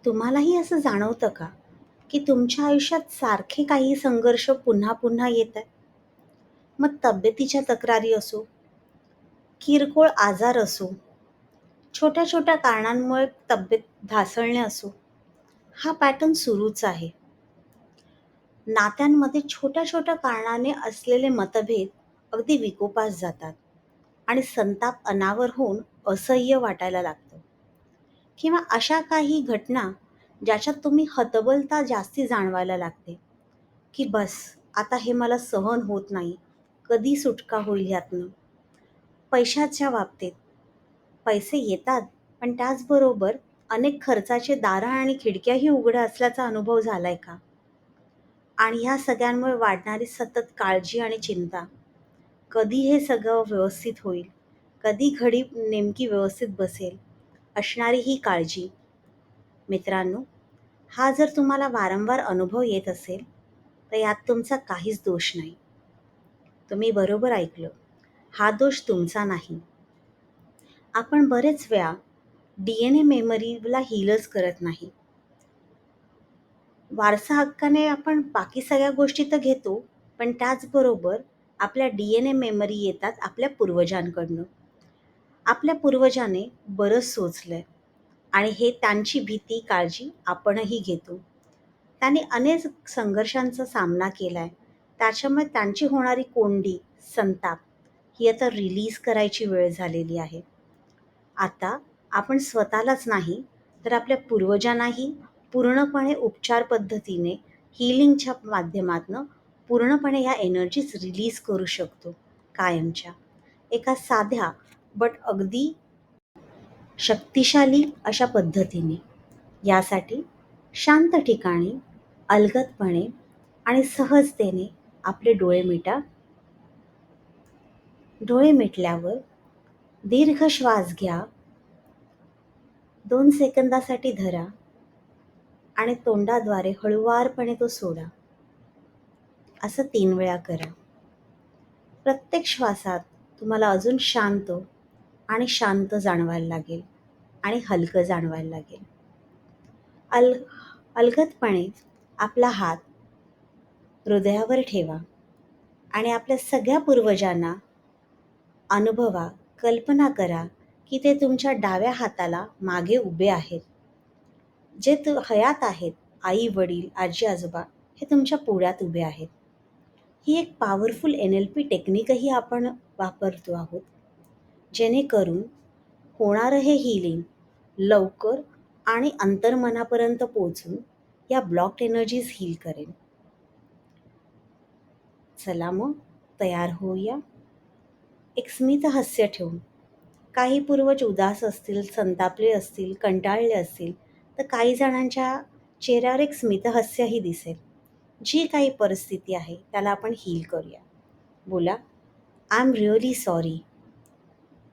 तुम्हालाही असं जाणवतं का, की तुमच्या आयुष्यात सारखे काही संघर्ष पुन्हा पुन्हा येत आहेत? मग तब्येतीच्या तक्रारी असो, किरकोळ आजार असो, छोट्या छोट्या कारणांमुळे तब्येत ढासळणे असो, हा पॅटर्न सुरूच आहे. नात्यांमध्ये छोट्या छोट्या कारणाने असलेले मतभेद अगदी विकोपास जातात आणि संताप अनावर होऊन असह्य वाटायला लागतं. किंवा अशा काही घटना ज्याच्यात तुम्ही हतबलता जास्ती जाणवायला लागते, की बस आता हे मला सहन होत नाही. कधी सुटका होईल ह्यातनं? पैशाच्या बाबतीत पैसे येतात, पण त्याचबरोबर अनेक खर्चाचे दारं आणि खिडक्याही उघड्या असल्याचा अनुभव झालाय का? आणि ह्या सगळ्यांमुळे वाढणारी सतत काळजी आणि चिंता. कधी हे सगळं व्यवस्थित होईल? कधी घडी नेमकी व्यवस्थित बसेल? असणारी ही काळजी. मित्रांनो, हा जर तुम्हाला वारंवार अनुभव येत असेल, तर यात तुमचा काहीच दोष नाही. तुम्ही बरोबर ऐकलं. हा दोष तुमचा नाही. आपण बरेच वेळा DNA मेमरीला हीलच करत नाही. वारसा हक्काने आपण बाकी सगळ्या गोष्टी तर घेतो, पण त्याचबरोबर आपल्या DNA मेमरी येतात आपल्या पूर्वजांकडनं. आपल्या पूर्वजाने बरंच सोचलंय आणि हे त्यांची भीती, काळजी आपणही घेतो. त्यांनी अनेक संघर्षांचा सामना केलाय. त्याच्यामुळे त्यांची होणारी कोंडी, संताप ही आता रिलीज करायची वेळ झालेली आहे. आता आपण स्वतःलाच नाही, तर आपल्या पूर्वजांनाही पूर्णपणे उपचार पद्धतीने हीलिंगच्या माध्यमातनं पूर्णपणे ह्या एनर्जीज रिलीज करू शकतो कायमच्या. एका साध्या बट अगदी शक्तिशाली अशा पद्धतीने. यासाठी शांत ठिकाणी, अलगदपणे आणि सहजतेने आपले डोळे मिटा. डोळे मिटल्यावर दीर्घ श्वास घ्या. 2 सेकंदासाठी धरा आणि तोंडाद्वारे हळुवारपणे तो सोडा. असं 3 वेळा करा. प्रत्येक श्वासात तुम्हाला अजून शांत आणि शांत जाणवायला लागेल आणि हलकं जाणवायला लागेल. अल अलगदपणे आपला हात हृदयावर ठेवा आणि आपल्या सगळ्या पूर्वजांना अनुभवा, कल्पना करा की ते तुमच्या डाव्या हाताला मागे उभे आहेत. जे हयात आहेत, आई वडील, आजी आजोबा, हे तुमच्या पुढ्यात उभे आहेत. ही एक पॉवरफुल NLP टेक्निकही आपण वापरतो आहोत, जेणेकरून होणारं हे हीलिंग लवकर आणि अंतर्मनापर्यंत पोहोचून या ब्लॉक्ड एनर्जीज हील करेल. चला मग तयार होऊया. एक स्मित हास्य ठेवून. काही पूर्वज उदास असतील, संतापले असतील, कंटाळले असतील, तर काही जणांच्या चेहऱ्यावर एक स्मितहास्यही दिसेल. जी काही परिस्थिती आहे त्याला आपण हील करूया. बोला, आय एम रिअली सॉरी.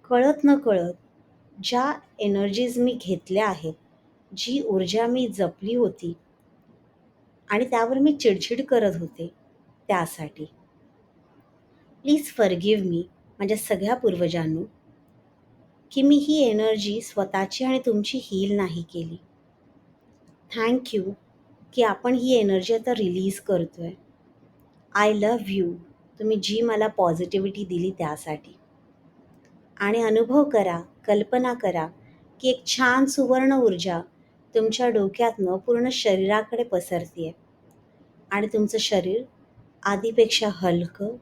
कळत नकळत ज्या एनर्जीज मी घेतल्या आहेत, जी ऊर्जा मी जपली होती आणि त्यावर मी चिडचिड करत होते, त्यासाठी प्लीज फॉरगिव्ह मी, माझ्या सगळ्या पूर्वजांनो, की मी ही एनर्जी स्वतःची आणि तुमची हील नाही केली. थँक यू की आपण ही एनर्जी आता रिलीज करतोय. आय लव्ह यू, तुम्ही जी मला पॉझिटिव्हिटी दिली त्यासाठी. आणि अनुभव करा, कल्पना करा की एक छान सुवर्ण ऊर्जा तुमच्या डोक्यातनं पूर्ण शरीराकडे पसरते आहे आणि तुमचं शरीर आधीपेक्षा हलकं,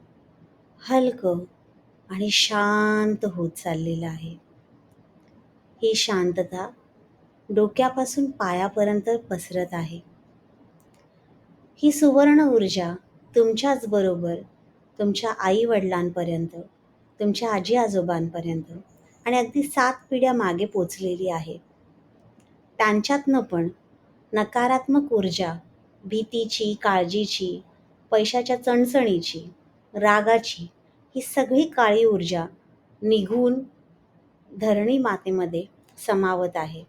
हलकं आणि शांत होत चाललेलं आहे. ही शांतता डोक्यापासून पायापर्यंत पसरत आहे. ही सुवर्ण ऊर्जा तुमच्याच बरोबर तुमच्या आई-वडिलांपर्यंत, तुमच्या आजी-आजोबांपर्यंत आणि अगदी 7 पिढ्या मागे पोचलेली आहे. त्यांच्यातनं पण नकारात्मक ऊर्जा, भीतीची, काळजीची, पैशाच्या चणचणीची, रागाची, ही सगळी काळी ऊर्जा निघून धरणी मातेमध्ये समावत आहे.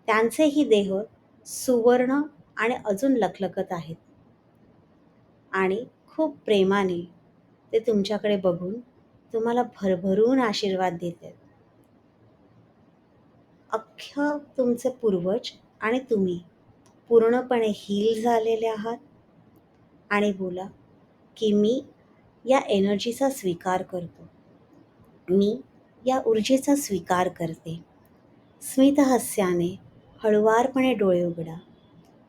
त्यांचेही देह सुवर्ण आणि अजून लखलखत आहेत आणि खूप प्रेमाने ते तुमच्याकडे बघून तुम्हाला भरभरून आशीर्वाद देत आहेत. अख्खं तुमचे पूर्वज आणि तुम्ही पूर्णपणे हील झालेले आहात आणि बोला की मी या एनर्जीचा स्वीकार करतो. मी या ऊर्जेचा स्वीकार करते. स्मितहास्याने हळुवारपणे डोळे उघडा.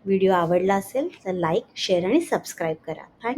व्हिडिओ आवडला असेल तर लाईक, शेअर आणि सबस्क्राईब करा. थँक्यू.